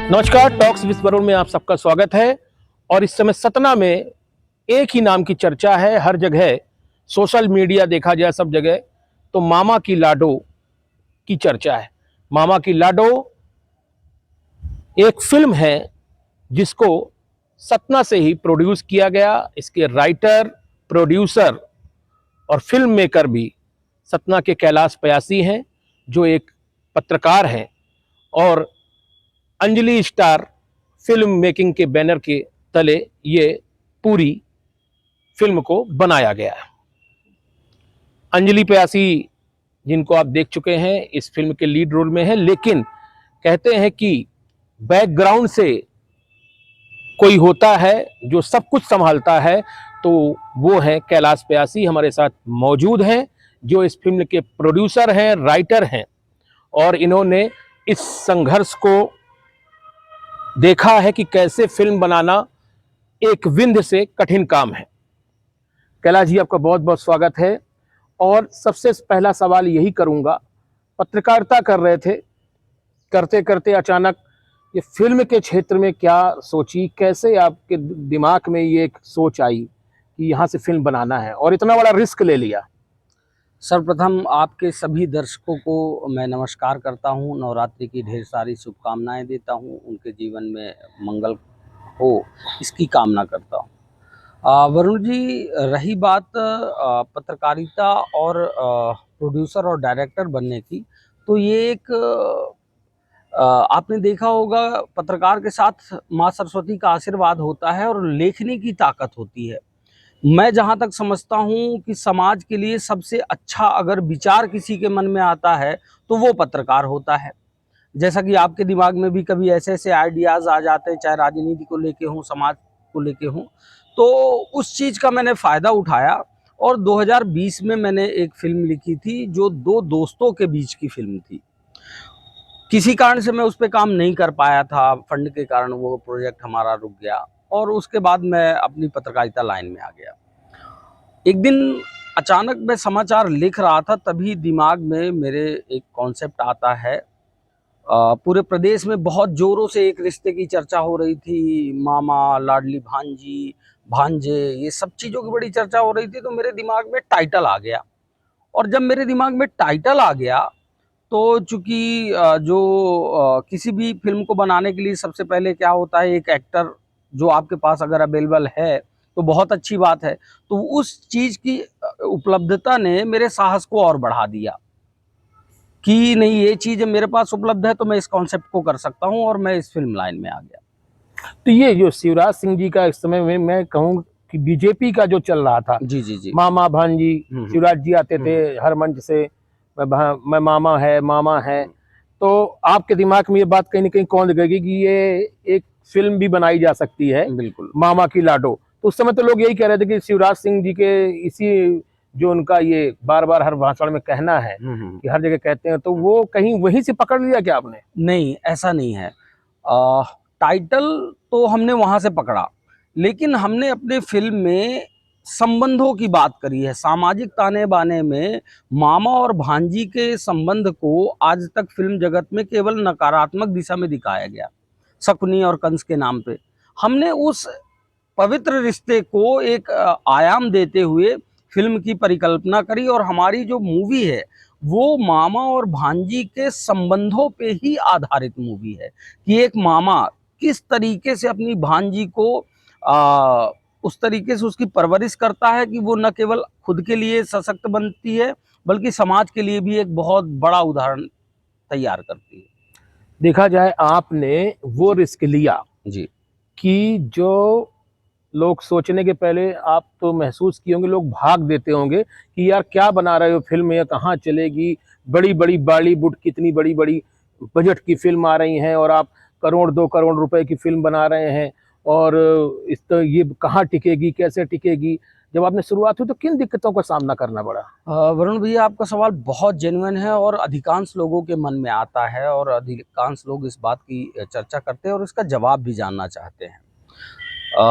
नमस्कार, talks with Varun में आप सबका स्वागत है। और इस समय सतना में एक ही नाम की चर्चा है हर जगह, सोशल मीडिया देखा जाए सब जगह, तो मामा की लाडो की चर्चा है। मामा की लाडो एक फिल्म है जिसको सतना से ही प्रोड्यूस किया गया। इसके राइटर, प्रोड्यूसर और फिल्म मेकर भी सतना के कैलाश पयासी हैं, जो एक पत्रकार हैं, और अंजलि स्टार फिल्म मेकिंग के बैनर के तले ये पूरी फिल्म को बनाया गया है। अंजलि पयासी, जिनको आप देख चुके हैं, इस फिल्म के लीड रोल में है, लेकिन कहते हैं कि बैकग्राउंड से कोई होता है जो सब कुछ संभालता है, तो वो है कैलाश पयासी। हमारे साथ मौजूद हैं, जो इस फिल्म के प्रोड्यूसर हैं, राइटर हैं, और इन्होंने इस संघर्ष को देखा है कि कैसे फिल्म बनाना एक विंध्य से कठिन काम है। कैलाश जी, आपका बहुत बहुत स्वागत है। और सबसे पहला सवाल यही करूंगा, पत्रकारिता कर रहे थे, करते करते अचानक ये फिल्म के क्षेत्र में क्या सोची, कैसे आपके दिमाग में ये एक सोच आई कि यहाँ से फिल्म बनाना है और इतना बड़ा रिस्क ले लिया? सर्वप्रथम आपके सभी दर्शकों को मैं नमस्कार करता हूं, नवरात्रि की ढेर सारी शुभकामनाएं देता हूं, उनके जीवन में मंगल हो इसकी कामना करता हूं। वरुण जी, रही बात पत्रकारिता और प्रोड्यूसर और डायरेक्टर बनने की, तो ये एक आपने देखा होगा, पत्रकार के साथ माँ सरस्वती का आशीर्वाद होता है और लेखनी की ताकत होती है। मैं जहाँ तक समझता हूँ कि समाज के लिए सबसे अच्छा अगर विचार किसी के मन में आता है तो वो पत्रकार होता है। जैसा कि आपके दिमाग में भी कभी ऐसे ऐसे आइडियाज़ आ जाते हैं, चाहे राजनीति को लेके हों, समाज को लेके हों, तो उस चीज़ का मैंने फ़ायदा उठाया और 2020 में मैंने एक फ़िल्म लिखी थी, जो दो दोस्तों के बीच की फ़िल्म थी। किसी कारण से मैं उस पर काम नहीं कर पाया था, फंड के कारण वो प्रोजेक्ट हमारा रुक गया और उसके बाद मैं अपनी पत्रकारिता लाइन में आ गया। एक दिन अचानक मैं समाचार लिख रहा था, तभी दिमाग में मेरे एक कॉन्सेप्ट आता है। पूरे प्रदेश में बहुत जोरों से एक रिश्ते की चर्चा हो रही थी, मामा, लाडली भांजी, भांजे, ये सब चीज़ों की बड़ी चर्चा हो रही थी। तो मेरे दिमाग में टाइटल आ गया, और जब मेरे दिमाग में टाइटल आ गया तो चूंकि किसी भी फिल्म को बनाने के लिए सबसे पहले क्या होता है, एक एक्टर जो आपके पास अगर अवेलेबल है तो बहुत अच्छी बात है। तो उस चीज़ की उपलब्धता ने मेरे साहस को और बढ़ा दिया कि नहीं, ये चीज़ मेरे पास उपलब्ध है तो मैं इस कॉन्सेप्ट को कर सकता हूँ, और मैं इस फिल्म लाइन में आ गया। तो ये जो शिवराज सिंह जी का इस समय में मैं कहूँ कि बीजेपी का जो चल रहा था, जी जी जी, मामा भांजी, शिवराज जी आते थे हर मंच से, मैं मामा है, तो आपके दिमाग में ये बात कहीं ना कहीं कौन गई कि ये एक फिल्म भी बनाई जा सकती है, बिल्कुल मामा की लाडो। तो उस समय तो लोग यही कह रहे थे कि शिवराज सिंह जी के इसी, जो उनका ये बार बार हर भाषण में कहना है कि हर जगह कहते हैं, तो वो कहीं वहीं से पकड़ लिया क्या आपने? नहीं, ऐसा नहीं है। टाइटल तो हमने वहां से पकड़ा, लेकिन हमने अपने फिल्म में संबंधों की बात करी है। सामाजिक ताने बाने में मामा और भांजी के संबंध को आज तक फिल्म जगत में केवल नकारात्मक दिशा में दिखाया गया, शकुनी और कंस के नाम पे। हमने उस पवित्र रिश्ते को एक आयाम देते हुए फिल्म की परिकल्पना करी, और हमारी जो मूवी है वो मामा और भांजी के संबंधों पे ही आधारित मूवी है कि एक मामा किस तरीके से अपनी भांजी को उस तरीके से उसकी परवरिश करता है कि वो न केवल खुद के लिए सशक्त बनती है, बल्कि समाज के लिए भी एक बहुत बड़ा उदाहरण तैयार करती है। देखा जाए, आपने वो रिस्क लिया जी कि जो लोग सोचने के पहले, आप तो महसूस किए होंगे, लोग भाग देते होंगे कि यार क्या बना रहे हो फिल्म, या कहाँ चलेगी, बड़ी बड़ी बॉलीवुड, कितनी बड़ी बड़ी बजट की फिल्म आ रही हैं और आप करोड़ 2 करोड़ रुपए की फिल्म बना रहे हैं, और इस तो ये कहाँ टिकेगी, कैसे टिकेगी? जब आपने शुरुआत हुई तो किन दिक्कतों का सामना करना पड़ा? वरुण भैया, आपका सवाल बहुत जेन्युइन है और अधिकांश लोगों के मन में आता है, और अधिकांश लोग इस बात की चर्चा करते हैं और इसका जवाब भी जानना चाहते हैं।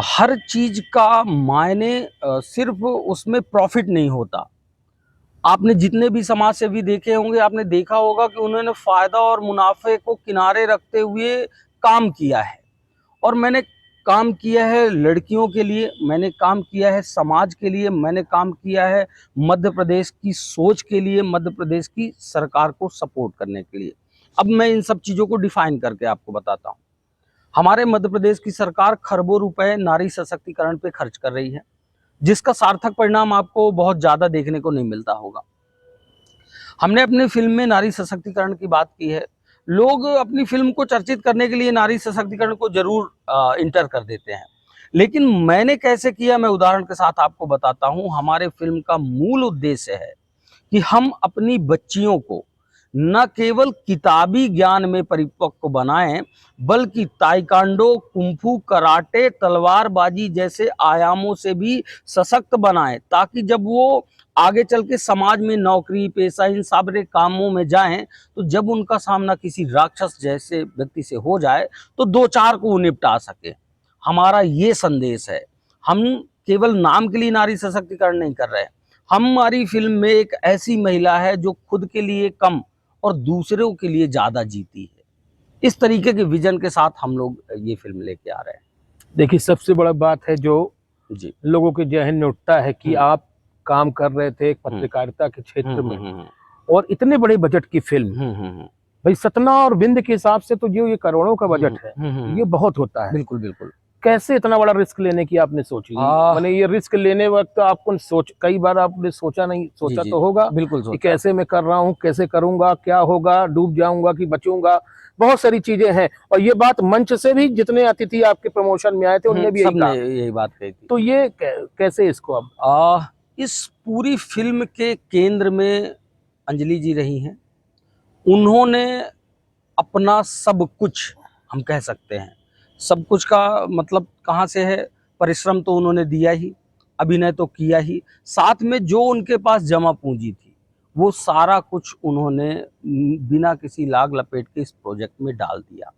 हर चीज का मायने सिर्फ उसमें प्रॉफिट नहीं होता। आपने जितने भी समाज सेवी देखे होंगे, आपने देखा होगा कि उन्होंने फायदा और मुनाफे को किनारे रखते हुए काम किया है। और मैंने काम किया है लड़कियों के लिए, मैंने काम किया है समाज के लिए, मैंने काम किया है मध्य प्रदेश की सोच के लिए, मध्य प्रदेश की सरकार को सपोर्ट करने के लिए। अब मैं इन सब चीज़ों को डिफाइन करके आपको बताता हूँ। हमारे मध्य प्रदेश की सरकार खरबों रुपए नारी सशक्तिकरण पे खर्च कर रही है, जिसका सार्थक परिणाम आपको बहुत ज़्यादा देखने को नहीं मिलता होगा। हमने अपनी फिल्म में नारी सशक्तिकरण की बात की है। लोग अपनी फिल्म को चर्चित करने के लिए नारी सशक्तिकरण को जरूर इंटर कर देते हैं, लेकिन मैंने कैसे किया, मैं उदाहरण के साथ आपको बताता हूं। हमारे फिल्म का मूल उद्देश्य है कि हम अपनी बच्चियों को न केवल किताबी ज्ञान में परिपक्व बनाएं, बल्कि ताइक्वांडो, कुंफू, कराटे, तलवारबाजी जैसे आयामों से भी सशक्त बनाएं, ताकि जब वो आगे चल के समाज में नौकरी पेशा इन सारे कामों में जाएं, तो जब उनका सामना किसी राक्षस जैसे व्यक्ति से हो जाए तो दो चार को निपटा सके। हमारा ये संदेश है। हम केवल नाम के लिए नारी सशक्तिकरण नहीं कर रहे हैं। हमारी फिल्म में एक ऐसी महिला है जो खुद के लिए कम और दूसरों के लिए ज्यादा जीती है। इस तरीके के विजन के साथ हम लोग ये फिल्म लेके आ रहे हैं। देखिए, सबसे बड़ा बात है जो जी। लोगों के जहन में उठता है कि आप काम कर रहे थे एक पत्रकारिता के क्षेत्र में और इतने बड़े बजट की फिल्म, भाई सतना और बिंद के हिसाब से तो जो ये करोड़ों का बजट है, ये बहुत होता है। बिल्कुल बिल्कुल। कैसे इतना बड़ा रिस्क लेने की आपने सोची? मैंने ये रिस्क लेने वक्त आपको कई बार आपने सोचा नहीं, सोचा जी, तो होगा बिल्कुल कि कैसे मैं कर रहा हूँ, कैसे करूंगा, क्या होगा, डूब जाऊंगा कि बचूंगा, बहुत सारी चीजें हैं। और ये बात मंच से भी जितने अतिथि आपके प्रमोशन में आए थे उनने भी यही बात कही थी। तो ये कैसे इसको अब इस पूरी फिल्म के केंद्र में अंजलि जी रही हैं। उन्होंने अपना सब कुछ, हम कह सकते हैं सब कुछ का मतलब कहाँ से है, परिश्रम तो उन्होंने दिया ही, अभिनय तो किया ही, साथ में जो उनके पास जमा पूंजी थी वो सारा कुछ उन्होंने बिना किसी लाग लपेट के इस प्रोजेक्ट में डाल दिया।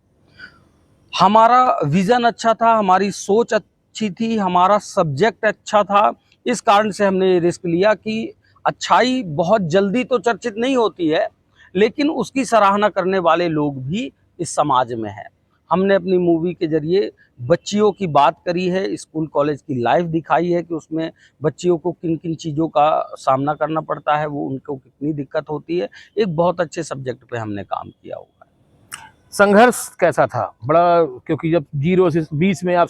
हमारा विजन अच्छा था, हमारी सोच अच्छी थी, हमारा सब्जेक्ट अच्छा था। इस कारण से हमने ये रिस्क लिया कि अच्छाई बहुत जल्दी तो चर्चित नहीं होती है, लेकिन उसकी सराहना करने वाले लोग भी इस समाज में हैं। हमने अपनी मूवी के जरिए बच्चियों की बात करी है, स्कूल कॉलेज की लाइफ दिखाई है कि उसमें बच्चियों को किन किन चीज़ों का सामना करना पड़ता है, वो उनको कितनी दिक्कत होती है। एक बहुत अच्छे सब्जेक्ट पे हमने काम किया हुआ है। संघर्ष कैसा था बड़ा, क्योंकि जब 0 से 20 में आप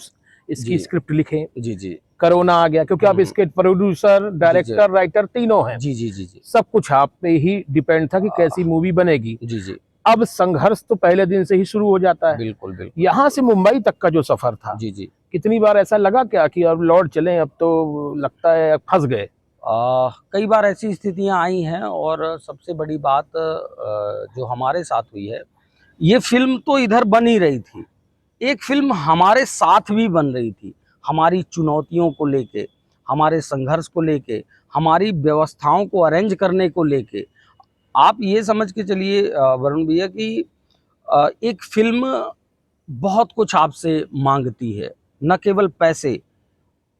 इसकी स्क्रिप्ट लिखे, जी जी, कोरोना आ गया, क्योंकि आप इसके प्रोड्यूसर, डायरेक्टर, राइटर तीनों हैं। जी जी जी जी, सब कुछ आप पे ही डिपेंड था कि कैसी मूवी बनेगी। जी जी, अब संघर्ष तो पहले दिन से ही शुरू हो जाता है। बिल्कुल बिल्कुल। यहाँ से मुंबई तक का जो सफर था, जी जी, कितनी बार ऐसा लगा क्या कि अब लौट चलें, अब तो लगता है अब फंस गए? कई बार ऐसी स्थितियां आई हैं, और सबसे बड़ी बात जो हमारे साथ हुई है, ये फिल्म तो इधर बन ही रही थी, एक फिल्म हमारे साथ भी बन रही थी, हमारी चुनौतियों को लेके, हमारे संघर्ष को लेके, हमारी व्यवस्थाओं को अरेंज करने को लेके। आप ये समझ के चलिए वरुण भैया कि एक फिल्म बहुत कुछ आपसे मांगती है, न केवल पैसे,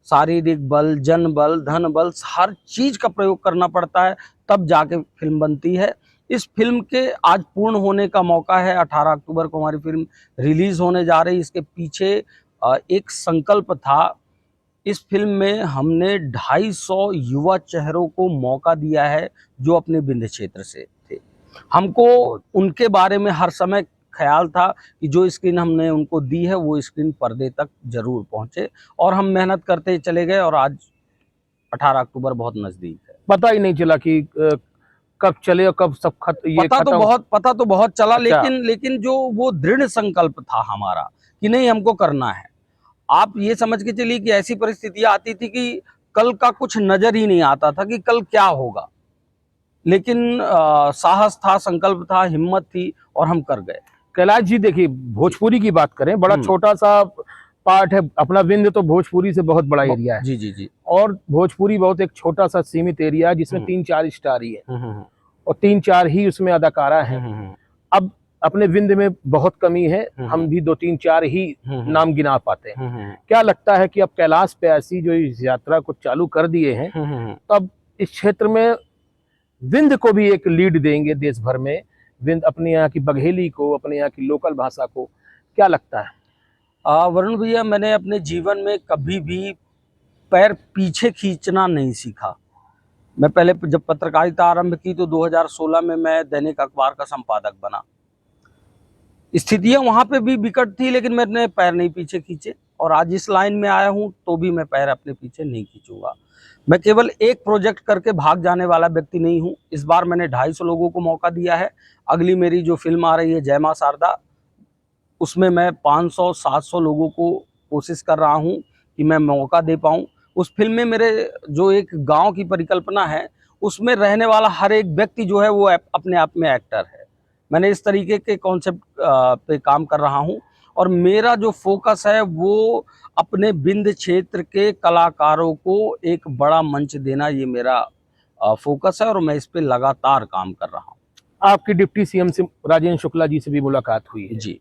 शारीरिक बल, जन बल, धन बल, हर चीज का प्रयोग करना पड़ता है, तब जाके फिल्म बनती है। इस फिल्म के आज पूर्ण होने का मौका है। 18 अक्टूबर को हमारी फिल्म रिलीज होने जा रही है। इसके पीछे एक संकल्प था। इस फिल्म में हमने 250 युवा चेहरों को मौका दिया है जो अपने विंध्य क्षेत्र से थे। हमको उनके बारे में हर समय ख्याल था कि जो स्क्रीन हमने उनको दी है वो स्क्रीन पर्दे तक जरूर पहुंचे, और हम मेहनत करते चले गए, और आज 18 अक्टूबर बहुत नजदीक है। पता ही नहीं चला कि कब चले और कब सब पता तो बहुत चला। अच्छा। लेकिन जो वो दृढ़ संकल्प था हमारा कि नहीं, हमको करना है। आप ये समझ के चलिए कि ऐसी परिस्थितियां आती थी कि कल का कुछ नजर ही नहीं आता था कि कल क्या होगा, लेकिन साहस था, संकल्प था, हिम्मत थी, और हम कर गए। कैलाश जी, देखिए भोजपुरी की बात करें, बड़ा छोटा सा पार्ट है अपना। विंध्य तो भोजपुरी से बहुत बड़ा एरिया है। जी जी जी, और भोजपुरी बहुत एक छोटा सा सीमित एरिया है जिसमें 3-4 स्टार ही है, और 3-4 ही उसमें अदाकारा है। अब अपने विंध्य में बहुत कमी है, हम भी 2-3-4 ही नाम गिना पाते हैं। क्या लगता है कि अब कैलाश प्यासी जो इस यात्रा को चालू कर दिए हैं, तो अब इस क्षेत्र में विंध्य को भी एक लीड देंगे देश भर में, विंध्य अपने यहाँ की बघेली को, अपने यहाँ की लोकल भाषा को, क्या लगता है? वरुण भैया, मैंने अपने जीवन में कभी भी पैर पीछे खींचना नहीं सीखा। मैं पहले जब पत्रकारिता आरंभ की तो 2016 में मैं दैनिक अखबार का संपादक बना। स्थितियां वहां पे भी विकट थी, लेकिन मैंने पैर नहीं पीछे खींचे, और आज इस लाइन में आया हूं तो भी मैं पैर अपने पीछे नहीं खींचूंगा। मैं केवल एक प्रोजेक्ट करके भाग जाने वाला व्यक्ति नहीं हूं। इस बार मैंने 250 लोगों को मौका दिया है। अगली मेरी जो फिल्म आ रही है जय मां शारदा, उसमें मैं 500-700 लोगों को कोशिश कर रहा हूं कि मैं मौका दे पाऊं। उस फिल्म में मेरे जो एक गांव की परिकल्पना है, उसमें रहने वाला हर एक व्यक्ति जो है वो अपने आप में एक्टर है। मैंने इस तरीके के कॉन्सेप्ट पे काम कर रहा हूं, और मेरा जो फोकस है वो अपने विंध्य क्षेत्र के कलाकारों को एक बड़ा मंच देना, ये मेरा फोकस है, और मैं इस पे लगातार काम कर रहा हूँ। आपकी डिप्टी सीएम से राजेंद्र शुक्ला जी से भी मुलाकात हुई है जी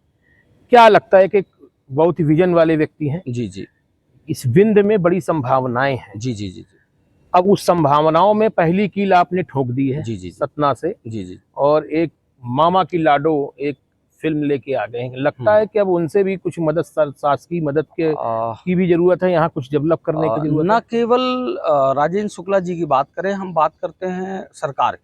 क्या लगता है कि बहुत ही विजन वाले व्यक्ति हैं? जी जी इस विंध्य में बड़ी संभावनाएं हैं, जी जी जी अब उस संभावनाओं में पहली कील आपने ठोक दी है जी जी सतना से, जी जी। और एक मामा की लाडो एक फिल्म लेके आ गए हैं। लगता है कि अब उनसे भी कुछ मदद, शासकीय मदद के की भी जरूरत है, यहाँ कुछ डेवलप करने की जरूरत न है? केवल राजेंद्र शुक्ला जी की बात करें, हम बात करते हैं सरकार की।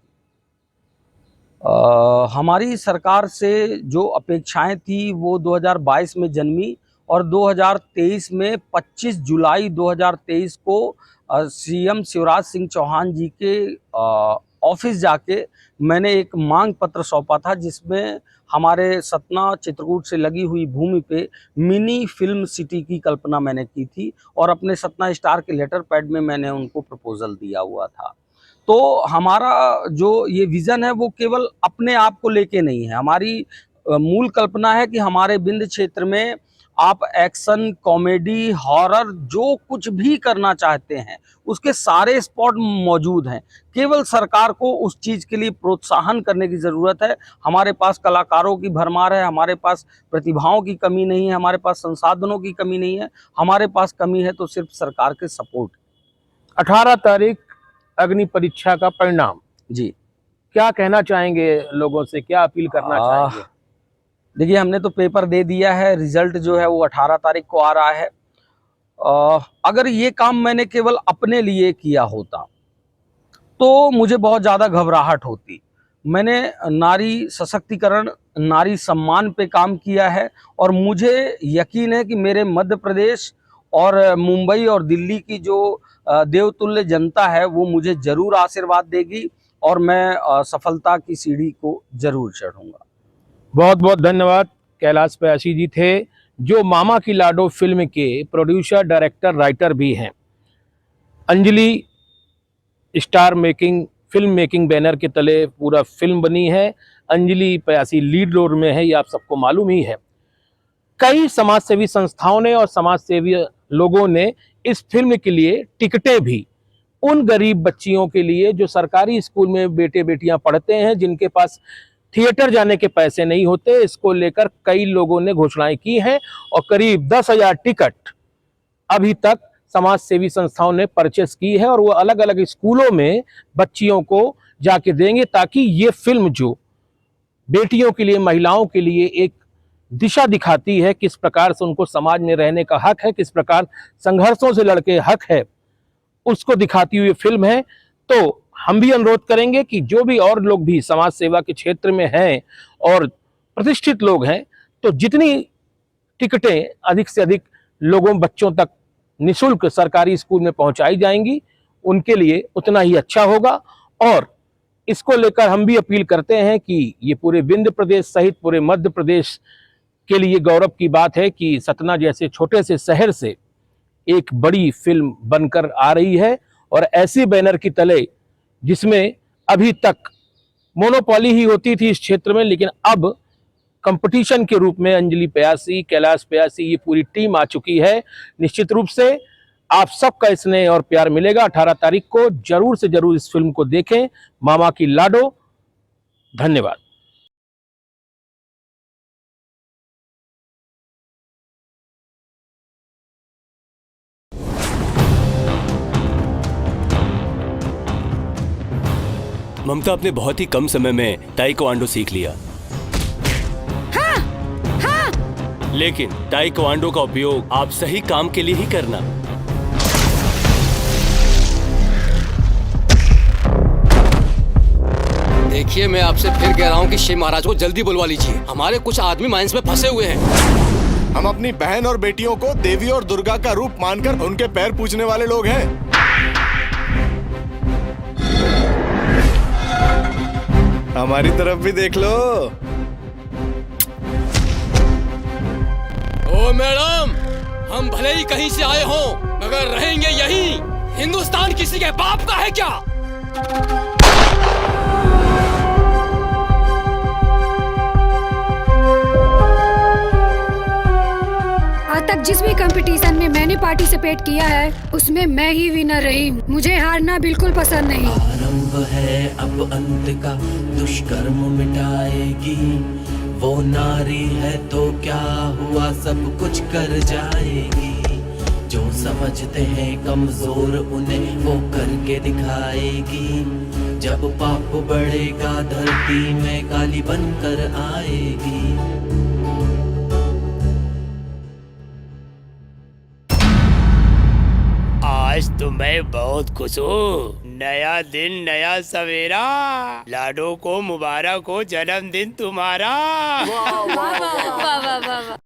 हमारी सरकार से जो अपेक्षाएं थी वो 2022 में जन्मी, और 2023 में 25 जुलाई 2023 को सीएम शिवराज सिंह चौहान जी के ऑफिस जाके मैंने एक मांग पत्र सौंपा था, जिसमें हमारे सतना चित्रकूट से लगी हुई भूमि पे मिनी फिल्म सिटी की कल्पना मैंने की थी, और अपने सतना स्टार के लेटर पैड में मैंने उनको प्रपोजल दिया हुआ था। तो हमारा जो ये विजन है वो केवल अपने आप को लेके नहीं है। हमारी मूल कल्पना है कि हमारे विंध्य क्षेत्र में आप एक्शन, कॉमेडी, हॉरर जो कुछ भी करना चाहते हैं उसके सारे स्पॉट मौजूद हैं। केवल सरकार को उस चीज़ के लिए प्रोत्साहन करने की ज़रूरत है। हमारे पास कलाकारों की भरमार है, हमारे पास प्रतिभाओं की कमी नहीं है, हमारे पास संसाधनों की कमी नहीं है। हमारे पास कमी है तो सिर्फ सरकार के सपोर्ट। 18 तारीख अग्नि परीक्षा का परिणाम, जी, क्या कहना चाहेंगे लोगों से, क्या अपील करना चाहेंगे? देखिए, हमने तो पेपर दे दिया है, रिजल्ट जो है वो 18 तारीख को आ रहा है। अगर ये काम मैंने केवल अपने लिए किया होता तो मुझे बहुत ज़्यादा घबराहट होती। मैंने नारी सशक्तिकरण, नारी सम्मान पे काम किया है, और मुझे यकीन है कि मेरे मध्य प्रदेश और मुंबई और दिल्ली की जो देवतुल्य जनता है वो मुझे ज़रूर आशीर्वाद देगी, और मैं सफलता की सीढ़ी को ज़रूर चढ़ूँगा। बहुत बहुत धन्यवाद। कैलाश पयासी जी थे, जो मामा की लाडो फिल्म के प्रोड्यूसर, डायरेक्टर, राइटर भी हैं। Anjali star making film making banner के तले पूरा फिल्म बनी है। अंजलि पयासी लीड रोल में है, ये आप सबको मालूम ही है। कई समाजसेवी संस्थाओं ने और समाजसेवी लोगों ने इस फिल्म के लिए टिकटें भी उन गरीब बच्चियों के लिए जो सरकारी स्कूल में बेटे बेटियां पढ़ते हैं, जिनके पास थिएटर जाने के पैसे नहीं होते, इसको लेकर कई लोगों ने घोषणाएं की हैं, और करीब 10,000 टिकट अभी तक समाज सेवी संस्थाओं ने परचेस की है, और वो अलग अलग स्कूलों में बच्चियों को जाके देंगे, ताकि ये फिल्म जो बेटियों के लिए, महिलाओं के लिए एक दिशा दिखाती है, किस प्रकार से उनको समाज में रहने का हक है, किस प्रकार संघर्षों से लड़के हक है, उसको दिखाती हुई फिल्म है। तो हम भी अनुरोध करेंगे कि जो भी और लोग भी समाज सेवा के क्षेत्र में हैं और प्रतिष्ठित लोग हैं, तो जितनी टिकटें अधिक से अधिक लोगों, बच्चों तक निःशुल्क सरकारी स्कूल में पहुंचाई जाएंगी, उनके लिए उतना ही अच्छा होगा। और इसको लेकर हम भी अपील करते हैं कि ये पूरे विंध्य प्रदेश सहित पूरे मध्य प्रदेश के लिए गौरव की बात है कि सतना जैसे छोटे से शहर से एक बड़ी फिल्म बनकर आ रही है, और ऐसे बैनर की तले जिसमें अभी तक मोनोपोली ही होती थी इस क्षेत्र में, लेकिन अब कंपटीशन के रूप में अंजलि पयासी, कैलाश पयासी, ये पूरी टीम आ चुकी है। निश्चित रूप से आप सबका स्नेह और प्यार मिलेगा। 18 तारीख को जरूर से जरूर इस फिल्म को देखें, मामा की लाडो। धन्यवाद। ममता आपने बहुत ही कम समय में ताइक्वांडो सीख लिया। हाँ, हाँ। लेकिन ताइक्वांडो का उपयोग आप सही काम के लिए ही करना। देखिए, मैं आपसे फिर कह रहा हूँ कि शिव महाराज को जल्दी बुलवा लीजिए। हमारे कुछ आदमी माइंस में फंसे हुए हैं। हम अपनी बहन और बेटियों को देवी और दुर्गा का रूप मानकर उनके पैर पूजने वाले लोग हैं। हमारी तरफ भी देख लो। ओ मैडम, हम भले ही कहीं से आए हों, मगर रहेंगे यहीं। हिंदुस्तान किसी के बाप का है क्या? आज तक जिस भी कंपटीशन में मैंने पार्टिसिपेट किया है उसमें मैं ही विनर रही हूँ। मुझे हारना बिल्कुल पसंद नहीं। आरंभ है अब अंत का, दुष्कर्म मिटाएगी। वो नारी है तो क्या हुआ, सब कुछ कर जाएगी। जो समझते हैं कमजोर उन्हें वो करके दिखाएगी। जब पाप बढ़ेगा धरती में काली बनकर आएगी। आज तो मैं बहुत खुश हूँ। नया दिन नया सवेरा। लाडो को मुबारक हो जन्मदिन तुम्हारा। वाह वाह वाह वाह।